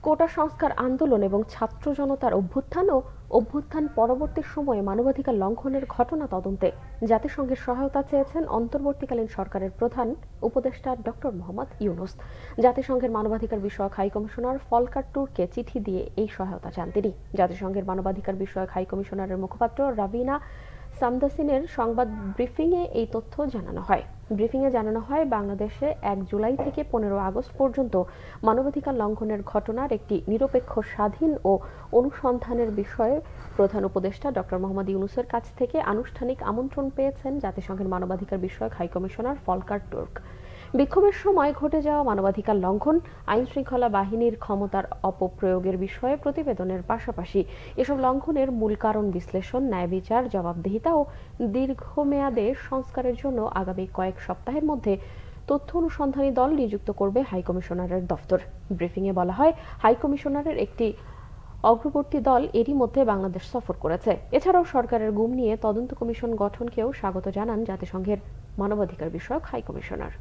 কোটা সংস্কার আন্দোলন এবং ছাত্র জনতার অভ্যুত্থান পরবর্তী সময়ে মানবাধিকার লঙ্ঘনের ঘটনা তদন্তে জাতিসংঘের সহায়তা চেয়েছেন অন্তর্বর্তীকালীন সরকারের প্রধান উপদেষ্টা ডক্টর মোহাম্মদ ইউনূস। জাতিসংঘের মানবাধিকার বিষয়ক হাই কমিশনার ফলকার টুরকে চিঠি দিয়ে এই সহায়তা চান তিনি। জাতিসংঘের মানবাধিকার বিষয়ক হাই কমিশনারের মুখপাত্র রাবিনা সামদাসিনের সংবাদ ব্রিফিংয়ে এই তথ্য জানানো হয়। ব্রিফিংয়ে জানানো হয়, বাংলাদেশে ১ জুলাই থেকে ১৫ আগস্ট পর্যন্ত মানবাধিকার লঙ্ঘনের ঘটনার একটি নিরপেক্ষ, স্বাধীন ও অনুসন্ধানের বিষয়ে প্রধান উপদেষ্টা ডক্টর মোহাম্মদ ইউনূসের কাছ থেকে আনুষ্ঠানিক আমন্ত্রণ পেয়েছেন জাতিসংঘের মানবাধিকার বিষয়ক হাই কমিশনার ফলকার টুর্ক। বিক্ষোভের সময় ঘটে যাওয়া মানবাধিকার লঙ্ঘন, আইন শৃঙ্খলা বাহিনীর ক্ষমতার অপপ্রয়োগের বিষয়ে প্রতিবেদনের পাশাপাশি এসব লঙ্ঘনের মূল কারণ বিশ্লেষণ, ন্যায় বিচার, জবাবদিহিতা ও দীর্ঘমেয়াদে সংস্কারের জন্য আগামী কয়েক সপ্তাহের মধ্যে তথ্য অনুসন্ধানী দল নিযুক্ত করবে হাই কমিশনারের দফতর। ব্রিফিংয়ে বলা হয়, হাই কমিশনারের একটি অগ্রবর্তী দল এরই মধ্যে বাংলাদেশ সফর করেছে। এছাড়াও সরকারের গুম নিয়ে তদন্ত কমিশন গঠনকেও স্বাগত জানান জাতিসংঘের মানবাধিকার বিষয়ক হাই কমিশনার।